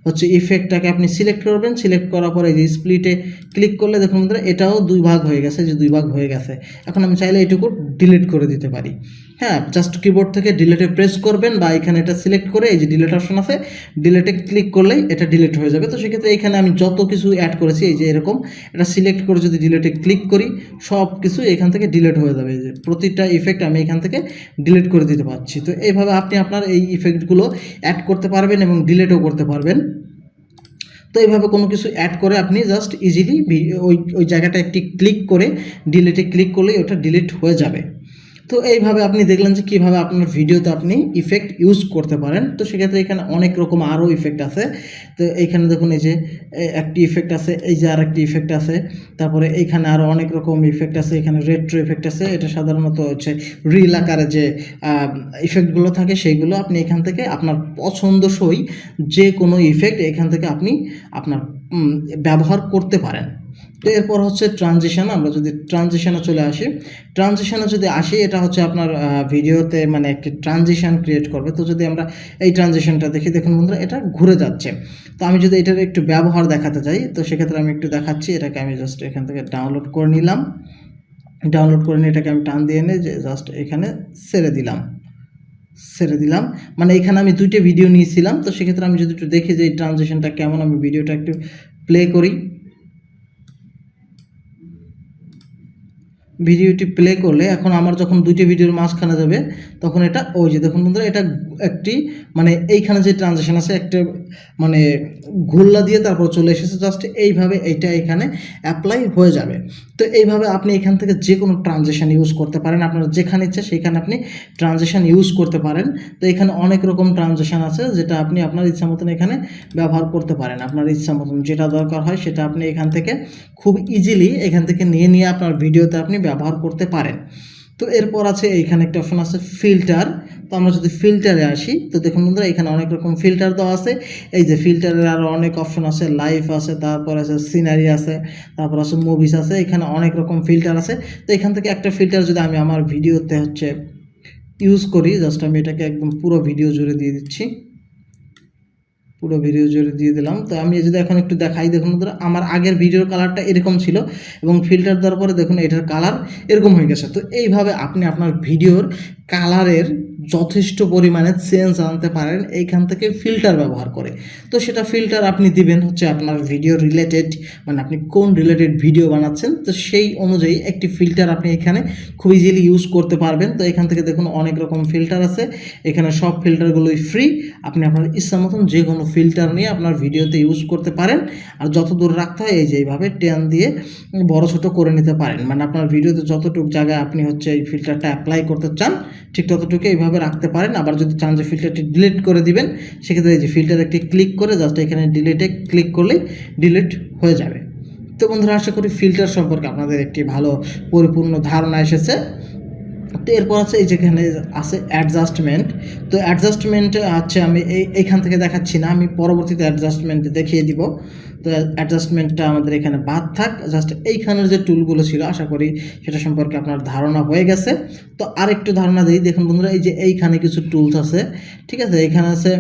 হচ্ছে ইফেক্টটাকে আপনি সিলেক্ট করবেন। সিলেক্ট করার পরে যে স্প্লিটে ক্লিক করলে দেখুন বন্ধুরা এটাও দুই ভাগ হয়ে গেছে, যে দুই ভাগ হয়ে গেছে। এখন আমি চাইলে এটুকু ডিলিট করে দিতে পারি। হ্যাঁ, জাস্ট কিবোর্ড থেকে ডিলিটে প্রেস করবেন বা এখানে এটা সিলেক্ট করে এই যে ডিলিট অপশন আছে, ডিলিটে ক্লিক করলেই এটা ডিলিট হয়ে যাবে। তো সেক্ষেত্রে এখানে আমি যত কিছু অ্যাড করেছি এই যে এরকম এটা সিলেক্ট করে যদি ডিলিটে ক্লিক করি সব কিছু এখান থেকে ডিলিট হয়ে যাবে। যে প্রতিটা ইফেক্ট আমি এখান থেকে ডিলিট করে দিতে পারছি। তো এইভাবে আপনি আপনার এই ইফেক্টগুলো অ্যাড করতে পারবেন এবং ডিলিটও করতে পারবেন। তো এইভাবে কোনো কিছু অ্যাড করে আপনি জাস্ট ইজিলি ওই জায়গাটা একটি ক্লিক করে ডিলিটে ক্লিক করলেই ওটা ডিলিট হয়ে যাবে। তো তো এইভাবে আপনি দেখলেন যে কীভাবে আপনার ভিডিওতে আপনি ইফেক্ট ইউজ করতে পারেন। তো সেক্ষেত্রে এখানে অনেক রকম আরও ইফেক্ট আছে। তো এইখানে দেখুন এই যে একটি ইফেক্ট আছে, এই যে আরেকটি ইফেক্ট আছে, তারপরে এইখানে আরও অনেক রকম ইফেক্ট আছে, এখানে রেট্রো ইফেক্ট আছে। এটা সাধারণত হচ্ছে রিল আকারে যে ইফেক্টগুলো থাকে সেইগুলো আপনি এখান থেকে আপনার পছন্দসই যে কোনো ইফেক্ট এখান থেকে আপনি আপনার ব্যবহার করতে পারেন। তো এরপর হচ্ছে ট্রানজিশন। আমরা যদি ট্রানজিশনে চলে আসি, ট্রানজিশনে যদি আসি, এটা হচ্ছে আপনার ভিডিওতে মানে একটি ট্রানজিশন ক্রিয়েট করবে। তো যদি আমরা এই ট্রানজিশনটা দেখি, দেখুন বন্ধুরা এটা ঘুরে যাচ্ছে। তো আমি যদি এটার একটু ব্যবহার দেখাতে চাই, তো সেক্ষেত্রে আমি একটু দেখাচ্ছি। এটাকে আমি জাস্ট এখান থেকে ডাউনলোড করে নিলাম। ডাউনলোড করে নিয়ে এটাকে আমি টান দিয়ে এনে যে জাস্ট এখানে ছেড়ে দিলাম। মানে এখানে আমি দুইটা ভিডিও নিয়েছিলাম। তো সেক্ষেত্রে আমি যদি একটু দেখি যে এই ট্রানজিশনটা কেমন, আমি ভিডিওটা একটু প্লে করি। ভিডিওটি প্লে করলে এখন আমার যখন দুইটি ভিডিওর মাঝখানে যাবে, তখন এটা ওই যে দেখুন বন্ধুরা, এটা একটি মানে এইখানে যে ট্রানজিশন আছে একটা মানে ঘুল্লা দিয়ে তারপর চলে এসেছে। জাস্ট এইভাবে এইটা এখানে অ্যাপ্লাই হয়ে যাবে। তো এইভাবে আপনি এখান থেকে যে কোনো ট্রানজিশন ইউজ করতে পারেন। আপনার যেখানে ইচ্ছে সেখানে আপনি ট্রানজিশন ইউজ করতে পারেন। তো এখানে অনেক রকম ট্রানজিশন আছে যেটা আপনি আপনার ইচ্ছা মতন এখানে ব্যবহার করতে পারেন। আপনার ইচ্ছা মতন যেটা দরকার হয় সেটা আপনি এখান থেকে খুব ইজিলি এখান থেকে নিয়ে আপনার ভিডিওতে আপনি ব্যবহার করতে পারেন। তো এরপর আছে এইখানে একটা অপশন আছে ফিল্টার। তো আমরা যদি ফিল্টারে আসি, তো দেখুন বন্ধুরা এখানে অনেক রকম ফিল্টার দেওয়া আছে। এই যে ফিল্টারের আরও অনেক অপশন আছে, লাইভ আছে, তারপর আছে সিনারি আছে, তারপর আছে মুভিস আছে, এখানে অনেক রকম ফিল্টার আছে। তো এখান থেকে একটা ফিল্টার যদি আমি আমার ভিডিওতে হচ্ছে ইউজ করি, জাস্ট আমি এটাকে একদম পুরো ভিডিও জুড়ে দিয়ে দিচ্ছি, পুরো ভিডিও জুড়ে দিয়ে দিলাম। তো আমি যদি এখন একটু দেখাই, দেখুন বন্ধুরা আমার আগের ভিডিওর কালারটা এরকম ছিল এবং ফিল্টার দেওয়ার পরে দেখুন এটার কালার এরকম হয়ে গেছে। তো এইভাবে আপনি আপনার ভিডিওর কালারের যথেষ্ট পরিমাণে চেঞ্জ আনতে পারেন এইখান থেকে ফিল্টার ব্যবহার করে। তো সেটা ফিল্টার আপনি দিবেন হচ্ছে আপনার ভিডিও রিলেটেড, মানে আপনি কোন রিলেটেড ভিডিও বানাচ্ছেন, তো সেই অনুযায়ী একটি ফিল্টার আপনি এখানে খুব ইজিলি ইউজ করতে পারবেন। তো এখান থেকে দেখুন অনেক রকম ফিল্টার আছে, এখানে সব ফিল্টারগুলোই ফ্রি। আপনি আপনার ইচ্ছা মতন যে কোনো ফিল্টার নিয়ে আপনার ভিডিওতে ইউজ করতে পারেন। আর যত দূর রাখতে হয় এই যে এইভাবে টেন দিয়ে বড় ছোটো করে নিতে পারেন। মানে আপনার ভিডিওতে যতটুকু জায়গায় আপনি হচ্ছে এই ফিল্টারটা অ্যাপ্লাই করতে চান ঠিক ততটুকু এইভাবে রাখতে পারেন। আবার যদি চান যে ফিল্টারটি ডিলিট করে দিবেন, সেক্ষেত্রে এই যে ফিল্টার একটি ক্লিক করে জাস্ট এখানে ডিলিটে ক্লিক করলে ডিলিট হয়ে যাবে। তো বন্ধুরা আশা করি ফিল্টার সম্পর্কে আপনাদের একটি ভালো পরিপূর্ণ ধারণা এসেছে। তো এরপর আছে এই যেখানে আছে অ্যাডজাস্টমেন্ট। তো অ্যাডজাস্টমেন্ট হচ্ছে আমি এইখান থেকে দেখাচ্ছি না, আমি পরবর্তীতে অ্যাডজাস্টমেন্ট দেখিয়ে দিব। তো অ্যাডজাস্টমেন্টটা আমাদের এখানে বাদ থাক, জাস্ট এইখানের যে টুলগুলো ছিল আশা করি সেটা সম্পর্কে আপনার ধারণা হয়ে গেছে। তো আরেকটু ধারণা দিই, দেখুন বন্ধুরা এই যে এইখানে কিছু টুলস আছে, ঠিক আছে। এখানে আছে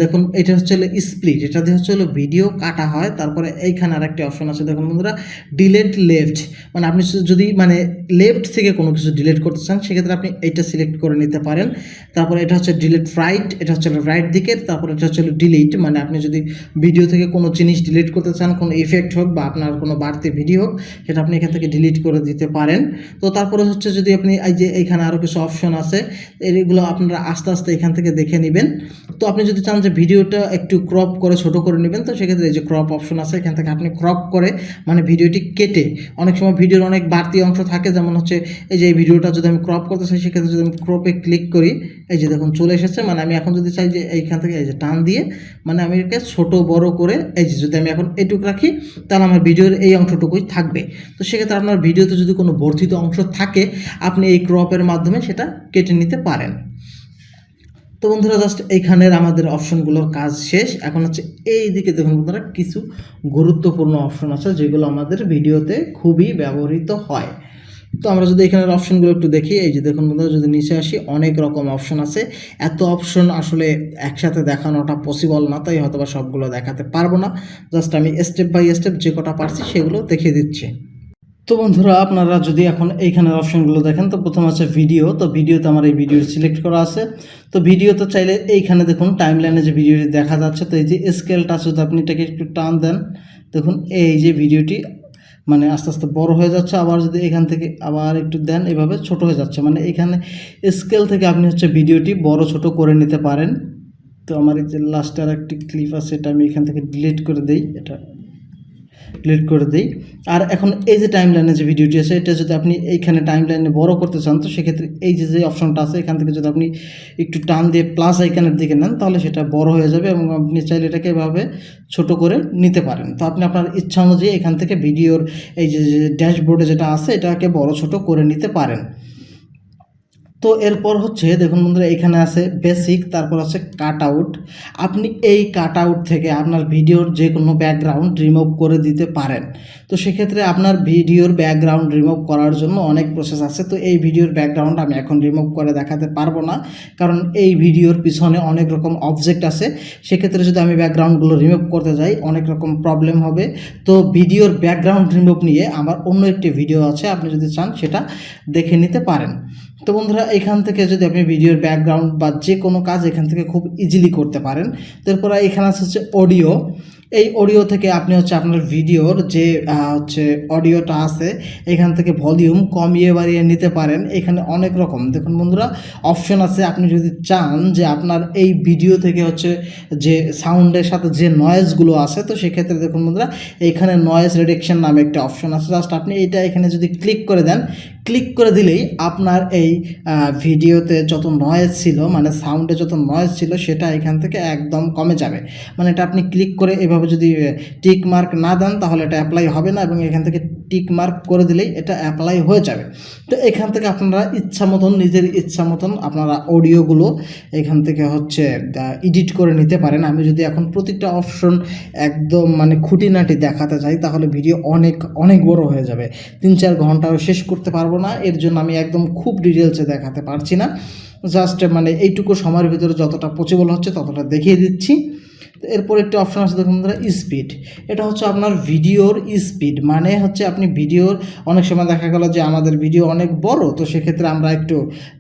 দেখুন এটা হচ্ছে হলো স্প্লিট, এটা দিয়ে হচ্ছে হলো ভিডিও কাটা হয়। তারপরে এইখানে আরেকটি অপশন আছে দেখুন বন্ধুরা ডিলেট লেফট, মানে আপনি যদি মানে লেফট থেকে কোনো কিছু ডিলিট করতে চান সেক্ষেত্রে আপনি এইটা সিলেক্ট করে নিতে পারেন। তারপরে এটা হচ্ছে ডিলিট রাইট, এটা হচ্ছে রাইট দিকে। তারপরে এটা হচ্ছে ডিলিট, মানে আপনি যদি ভিডিও থেকে কোনো জিনিস ডিলিট করতে চান, কোনো ইফেক্ট হোক বা আপনার কোনো বাড়তি ভিডিও হোক, সেটা আপনি এখান থেকে ডিলিট করে দিতে পারেন। তো তারপরে হচ্ছে যদি আপনি এই যে এইখানে আরও কিছু অপশন আছে, এগুলো আপনারা আস্তে আস্তে এখান থেকে দেখে নেবেন। তো আপনি যদি চান যে ভিডিওটা একটু ক্রপ করে ছোট করে নেবেন, তো সেক্ষেত্রে এই যে ক্রপ অপশন আছে, এখান থেকে আপনি ক্রপ করে মানে ভিডিওটি কেটে, অনেক সময় ভিডিওর অনেক বাড়তি অংশ থাকে, যেমন হচ্ছে এই যে এই ভিডিওটা যদি আমি ক্রপ করতে চাই সেক্ষেত্রে যদি আমি ক্রপে ক্লিক করি, এই যে দেখুন চলে এসেছে। মানে আমি এখন যদি চাই যে এইখান থেকে এই যে টান দিয়ে মানে আমি একে ছোটো বড় করে এই যে যদি আমি এখন এইটুকু রাখি তাহলে আমার ভিডিওর এই অংশটুকুই থাকবে। তো সেক্ষেত্রে আপনার ভিডিওতে যদি কোনো বর্ধিত অংশ থাকে আপনি এই ক্রপের মাধ্যমে সেটা কেটে নিতে পারেন। তো বন্ধুরা জাস্ট এইখানের আমাদের অপশনগুলোর কাজ শেষ। এখন হচ্ছে এই দিকে দেখুন বন্ধুরা কিছু গুরুত্বপূর্ণ অপশন আছে যেগুলো আমাদের ভিডিওতে খুবই ব্যবহৃত হয়। তো আমরা যদি এখানের অপশনগুলো একটু দেখি, এই যে দেখুন বন্ধুরা যদি নিচে আসি অনেক রকম অপশন আছে। এত অপশন আসলে একসাথে দেখানোটা পসিবল না, তাই হয়তো বা সবগুলো দেখাতে পারবো না। জাস্ট আমি স্টেপ বাই স্টেপ যে কটা পারছি সেগুলো দেখিয়ে দিচ্ছি। তো বন্ধুরা আপনারা যদি এখন এইখানের অপশনগুলো দেখেন, তো প্রথম আছে ভিডিও। তো ভিডিওতে আমার এই ভিডিও সিলেক্ট করা আছে। তো ভিডিওতে চাইলে এইখানে দেখুন টাইমলাইনে যে ভিডিওটি দেখা যাচ্ছে, তো এই যে স্কেলটা যদি আপনি এটাকে একটু টান দেন, দেখুন এই যে ভিডিওটি মানে আস্তে আস্তে বড় হয়ে যাচ্ছে। আবার যদি এখান থেকে আবার একটু দেন এভাবে ছোট হয়ে যাচ্ছে, মানে এখানে স্কেল থেকে আপনি হচ্ছে ভিডিওটি বড় ছোট করে নিতে পারেন। তো আমার এই যে লাস্টের একটি ক্লিপ আছে এটা আমি এখান থেকে ডিলিট করে দেই, এটা ডিলিট করে দিই। আর এখন এই যে টাইম লাইনে যে ভিডিওটি আছে এটা যদি আপনি এইখানে টাইম লাইনে বড় করতে চান, তো সেক্ষেত্রে এই যে অপশনটা আছে এখান থেকে যদি আপনি একটু টান দিয়ে প্লাস আইকনের দিকে নেন তাহলে সেটা বড় হয়ে যাবে এবং আপনি চাইলে এটাকে এভাবে ছোট করে নিতে পারেন। তো আপনি আপনার ইচ্ছা অনুযায়ী এখান থেকে ভিডিওর এই যে ড্যাশবোর্ডে যেটা আছে এটাকে বড় ছোট করে নিতে পারেন। তো এরপর হচ্ছে দেখুন বন্ধুরা, এখানে আছে বেসিক, তারপর আছে কাট আউট। আপনি এই কাট আউট থেকে আপনার ভিডিওর যে কোনো ব্যাকগ্রাউন্ড রিমুভ করে দিতে পারেন। তো সেক্ষেত্রে আপনার ভিডিওর ব্যাকগ্রাউন্ড রিমুভ করার জন্য অনেক প্রসেস আছে। তো এই ভিডিওর ব্যাকগ্রাউন্ড আমি এখন রিমুভ করে দেখাতে পারবো না, কারণ এই ভিডিওর পিছনে অনেক রকম অবজেক্ট আছে। সেক্ষেত্রে যদি আমি ব্যাকগ্রাউন্ডগুলো রিমুভ করতে যাই অনেক রকম প্রবলেম হবে। তো ভিডিওর ব্যাকগ্রাউন্ড রিমুভ নিয়ে আমার অন্য একটি ভিডিও আছে, আপনি যদি চান সেটা দেখে নিতে পারেন। তো বন্ধুরা, এখান থেকে যদি আপনি ভিডিওর ব্যাকগ্রাউন্ড বা যে কোনো কাজ এখান থেকে খুব ইজিলি করতে পারেন। তারপরে এখানে আছে হচ্ছে অডিও। এই অডিও থেকে আপনি হচ্ছে আপনার ভিডিওর যে হচ্ছে অডিওটা আছে এখান থেকে ভলিউম কমিয়ে বাড়িয়ে নিতে পারেন। এখানে অনেক রকম দেখুন বন্ধুরা অপশন আছে। আপনি যদি চান যে আপনার এই ভিডিও থেকে হচ্ছে যে সাউন্ডের সাথে যে নয়েজগুলো আছে, তো সেক্ষেত্রে দেখুন বন্ধুরা এইখানে নয়েজ রিডাকশন নামে একটা অপশন আছে। জাস্ট আপনি এটা এখানে যদি ক্লিক করে দেন, ক্লিক করে দিলেই আপনার এই ভিডিওতে যত নয়েজ ছিল, মানে সাউন্ডে যত নয়েজ ছিল সেটা এখান থেকে একদম কমে যাবে। মানে এটা আপনি ক্লিক করে এভাবে যদি টিক মার্ক না দেন তাহলে এটা অ্যাপ্লাই হবে না, এবং এখান থেকে টিক মার্ক করে দিলেই এটা অ্যাপ্লাই হয়ে যাবে। তো এখান থেকে আপনারা ইচ্ছা মতন নিজের ইচ্ছা মতন আপনারা অডিওগুলো এখান থেকে হচ্ছে এডিট করে নিতে পারেন। আমি যদি এখন প্রতিটা অপশন একদম মানে খুঁটিনাটি দেখাতে চাই তাহলে ভিডিও অনেক অনেক বড় হয়ে যাবে, 3-4 ঘন্টাও শেষ করতে পারবো না। এর জন্য আমি একদম খুব ডিটেলসে দেখাতে পারছি না, জাস্ট মানে এইটুকু সময়ের ভিতরে যতটা পসিবল হচ্ছে ততটা দেখিয়ে দিচ্ছি। এরপর একটি অপশন আছে দেখুন বন্ধুরা, স্পিড। এটা হচ্ছে আপনার ভিডিওর স্পিড, মানে হচ্ছে আপনি ভিডিওর অনেক সময় দেখা গেল যে আমাদের ভিডিও অনেক বড়, তো সেক্ষেত্রে আমরা একটু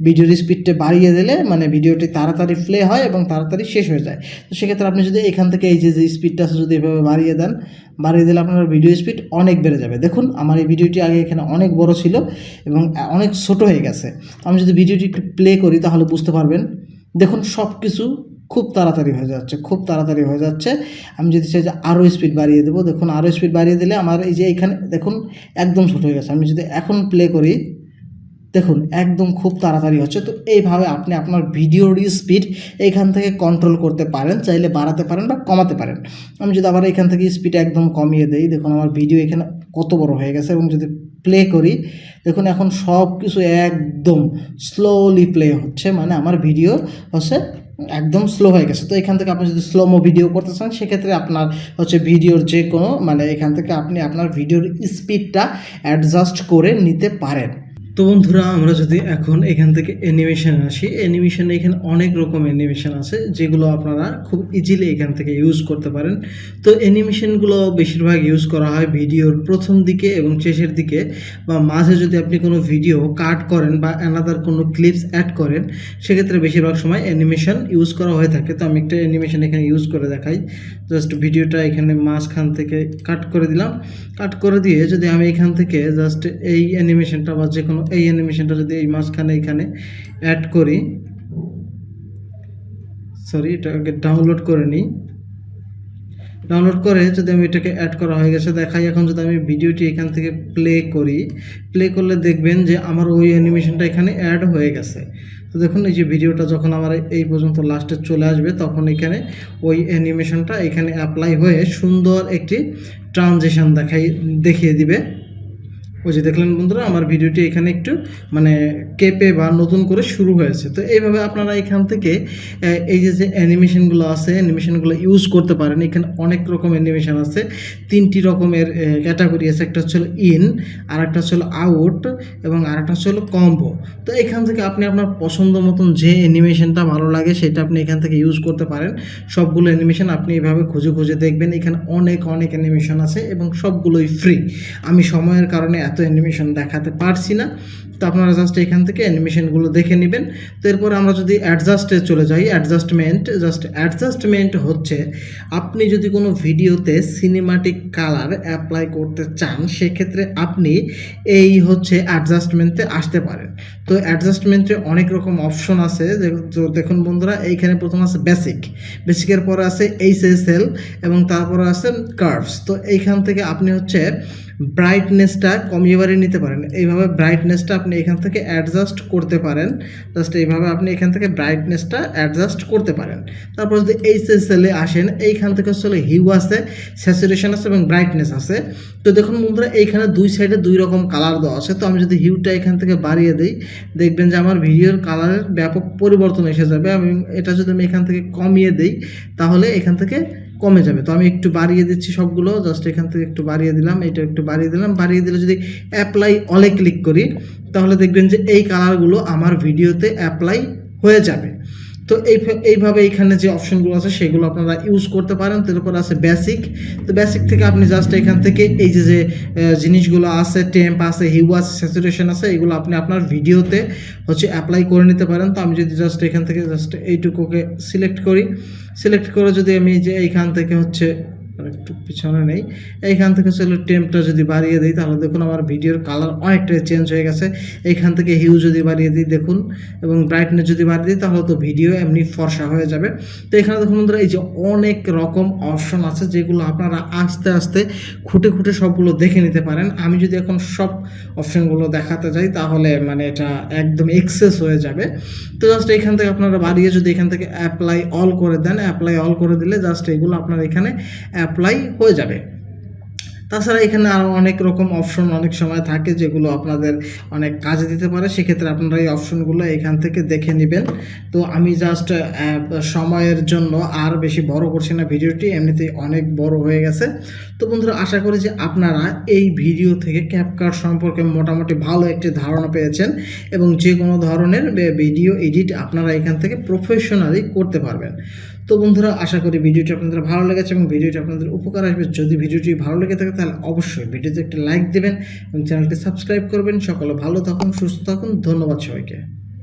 ভিডিওর স্পিডটা বাড়িয়ে দিলে মানে ভিডিওটি তাড়াতাড়ি প্লে হয় এবং তাড়াতাড়ি শেষ হয়ে যায়। তো সেক্ষেত্রে আপনি যদি এখান থেকে এই যে স্পিডটা আছে যদি এভাবে বাড়িয়ে দেন, বাড়িয়ে দিলে আপনার ভিডিও স্পিড অনেক বেড়ে যাবে। দেখুন আমার এই ভিডিওটি আগে এখানে অনেক বড় ছিল এবং অনেক ছোট হয়ে গেছে। আমি যদি ভিডিওটি একটু প্লে করি তাহলে বুঝতে পারবেন। দেখুন সব কিছু খুব তাড়াতাড়ি হয়ে যাচ্ছে, খুব তাড়াতাড়ি হয়ে যাচ্ছে। আমি যদি চাই যে আরও স্পিড বাড়িয়ে দেবো, দেখুন আরও স্পিড বাড়িয়ে দিলে আমার এই যে এখানে দেখুন একদম ছোট হয়ে গেছে। আমি যদি এখন প্লে করি দেখুন একদম খুব তাড়াতাড়ি হচ্ছে। তো এইভাবে আপনি আপনার ভিডিওর স্পিড এখান থেকে কন্ট্রোল করতে পারেন, চাইলে বাড়াতে পারেন বা কমাতে পারেন। আমি যদি আবার এখান থেকে স্পিড একদম কমিয়ে দেই, দেখুন আমার ভিডিও এখানে কত বড় হয়ে গেছে। এবং যদি প্লে করি দেখুন এখন সব কিছু একদম স্লোলি প্লে হচ্ছে, মানে আমার ভিডিও হচ্ছে একদম স্লো হয়ে গেছে। তো এখান থেকে আপনি যদি স্লোমো ভিডিও করতে চান সেক্ষেত্রে আপনার হচ্ছে ভিডিওর যে কোনো মানে এখান থেকে আপনি আপনার ভিডিওর স্পিডটা অ্যাডজাস্ট করে নিতে পারেন। তো বন্ধুরা, আমরা যদি এখন এখান থেকে অ্যানিমেশন আসি, অ্যানিমেশনে এখানে অনেক রকম অ্যানিমেশন আছে যেগুলো আপনারা খুব ইজিলি এখান থেকে ইউজ করতে পারেন। তো অ্যানিমেশনগুলো বেশিরভাগ ইউজ করা হয় ভিডিওর প্রথম দিকে এবং শেষের দিকে, বা মাঝে যদি আপনি কোনো ভিডিও কাট করেন বা অ্যানাদার কোনো ক্লিপস অ্যাড করেন সেক্ষেত্রে বেশিরভাগ সময় অ্যানিমেশন ইউজ করা হয়ে থাকে। তো আমি একটা অ্যানিমেশন এখানে ইউজ করে দেখাই। জাস্ট ভিডিওটা এখানে মাঝখান থেকে কাট করে দিলাম। কাট করে দিয়ে যদি আমি এখান থেকে জাস্ট এই অ্যানিমেশনটা বা যে কোনো এই অ্যানিমেশনটা যদি এই মাঝখানে এখানে অ্যাড করি, সরি এটাকে ডাউনলোড করে নিই। ডাউনলোড করে যদি আমি এটাকে অ্যাড করা হয়ে গেছে দেখাই। এখন যদি আমি ভিডিওটি এখান থেকে প্লে করি, প্লে করলে দেখবেন যে আমার ওই অ্যানিমেশনটা এখানে অ্যাড হয়ে গেছে। তো দেখুন এই যে ভিডিওটা যখন আমার এই পর্যন্ত লাস্টে চলে আসবে তখন এখানে ওই অ্যানিমেশনটা এখানে অ্যাপ্লাই হয়ে সুন্দর একটি ট্রানজিশন দেখিয়ে দিবে। ওই যে দেখলেন বন্ধুরা আমার ভিডিওটি এখানে একটু মানে কেঁপে বা নতুন করে শুরু হয়েছে। তো এইভাবে আপনারা এখান থেকে এই যে অ্যানিমেশনগুলো আছে অ্যানিমেশনগুলো ইউজ করতে পারেন। এখানে অনেক রকম অ্যানিমেশন আছে, 3টি রকমের ক্যাটাগরি আছে। একটা হচ্ছে ইন, আর একটা হচ্ছে আউট, এবং আর একটা হচ্ছে কম্বো। তো এখান থেকে আপনি আপনার পছন্দ মতন যে অ্যানিমেশনটা ভালো লাগে সেটা আপনি এখান থেকে ইউজ করতে পারেন। সবগুলো অ্যানিমেশন আপনি এভাবে খুঁজে খুঁজে দেখবেন। এখানে অনেক অনেক অ্যানিমেশন আছে এবং সবগুলোই ফ্রি। আমি সময়ের কারণে এত অ্যানিমেশন দেখাতে পারছি না, তো আপনারা জাস্ট এখান থেকে অ্যানিমেশনগুলো দেখে নেবেন। তো এরপর আমরা যদি অ্যাডজাস্টে চলে যাই, অ্যাডজাস্টমেন্ট হচ্ছে আপনি যদি কোনো ভিডিওতে সিনেমাটিক কালার অ্যাপ্লাই করতে চান সেক্ষেত্রে আপনি এই হচ্ছে অ্যাডজাস্টমেন্টে আসতে পারেন। তো অ্যাডজাস্টমেন্টে অনেক রকম অপশন আছে, তো দেখুন বন্ধুরা, এইখানে প্রথম আছে বেসিকের পরে আছে HSL এবং তারপরে আছে কার্ভস। তো এইখান থেকে আপনি হচ্ছে ব্রাইটনেসটা কমিয়ে বাড়িয়ে নিতে পারেন। এইভাবে ব্রাইটনেসটা আপনি এখান থেকে অ্যাডজাস্ট করতে পারেন। জাস্ট এইভাবে আপনি এখান থেকে ব্রাইটনেসটা অ্যাডজাস্ট করতে পারেন। তারপর যদি HSL এ আসেন, এইখান থেকে আসলে হিউ আছে, স্যাচুরেশন আছে এবং ব্রাইটনেস আছে। তো দেখুন বন্ধুরা, এইখানে দুই সাইডে দুই রকম কালার দেওয়া আছে। তো আমি যদি হিউটা এখান থেকে বাড়িয়ে দিই, দেখবেন যে আমার ভিডিওর কালারের ব্যাপক পরিবর্তন এসে যাবে। এবং এটা যদি আমি এখান থেকে কমিয়ে দিই, তাহলে এখান থেকে কমে যাবে। তো আমি একটু বাড়িয়ে দিচ্ছি সবগুলো, জাস্ট এখান থেকে একটু বাড়িয়ে দিলাম, এটা একটু বাড়িয়ে দিলাম। বাড়িয়ে দিলে যদি অ্যাপ্লাই অলে ক্লিক করি, তাহলে দেখবেন যে এই কালারগুলো আমার ভিডিওতে অ্যাপ্লাই হয়ে যাবে। তো এইভাবে এইখানে যে অপশনগুলো আছে সেগুলো আপনারা ইউজ করতে পারেন। তারপর আছে বেসিক। তো বেসিক থেকে আপনি জাস্ট এখান থেকে এই যে জিনিসগুলো আছে, টেম্প আছে, হিউ আছে, স্যাচুরেশন আছে, এগুলো আপনি আপনার ভিডিওতে হচ্ছে অ্যাপ্লাই করে নিতে পারেন। তো আমি যদি জাস্ট এখান থেকে জাস্ট এইটুকুকে সিলেক্ট করি, সিলেক্ট করে যদি আমি যে এইখান থেকে হচ্ছে একটু পিছনে নেই, এইখান থেকে চলো টেম্পটা যদি বাড়িয়ে দিই, তাহলে দেখুন আমার ভিডিওর কালার অনেকটাই চেঞ্জ হয়ে গেছে। এইখান থেকে হিউ যদি বাড়িয়ে দিই দেখুন, এবং ব্রাইটনেস যদি বাড়িয়ে দিই, তাহলে তো ভিডিও এমনি ফর্সা হয়ে যাবে। তো এখানে দেখুন বন্ধুরা, এই যে অনেক রকম অপশন আছে যেগুলো আপনারা আস্তে আস্তে খুঁটে খুঁটে সবগুলো দেখে নিতে পারেন। আমি যদি এখন সব অপশনগুলো দেখাতে যাই, তাহলে মানে এটা একদম এক্সেস হয়ে যাবে। তো জাস্ট এখান থেকে আপনারা বাড়িয়ে যদি এখান থেকে অ্যাপ্লাই অল করে দেন, অ্যাপ্লাই অল করে দিলে জাস্ট এগুলো আপনার এখানে অ্যাপ্লাই হয়ে যাবে। তাছাড়া এখানে আরও অনেক রকম অপশন অনেক সময় থাকে যেগুলো আপনাদের অনেক কাজে দিতে পারে। সেক্ষেত্রে আপনারা এই অপশনগুলো এখান থেকে দেখে নেবেন। তো আমি জাস্ট সময়ের জন্য আর বেশি বড় করছি না ভিডিওটি, এমনিতেই অনেক বড় হয়ে গেছে। তো বন্ধুরা, আশা করি যে আপনারা এই ভিডিও থেকে ক্যাপকাট সম্পর্কে মোটামুটি ভালো একটি ধারণা পেয়েছেন এবং যে কোনো ধরনের ভিডিও এডিট আপনারা এখান থেকে প্রফেশনালি করতে পারবেন। তো বন্ধুরা, আশা করি ভিডিওটি আপনাদের ভালো লেগেছে এবং ভিডিওটি আপনাদের উপকার আসবে। যদি ভিডিওটি ভালো লেগে থাকে তাহলে অবশ্যই ভিডিওতে একটা লাইক দেবেন এবং চ্যানেলটি সাবস্ক্রাইব করবেন। সকলে ভালো থাকুন, সুস্থ থাকুন। ধন্যবাদ সবাইকে।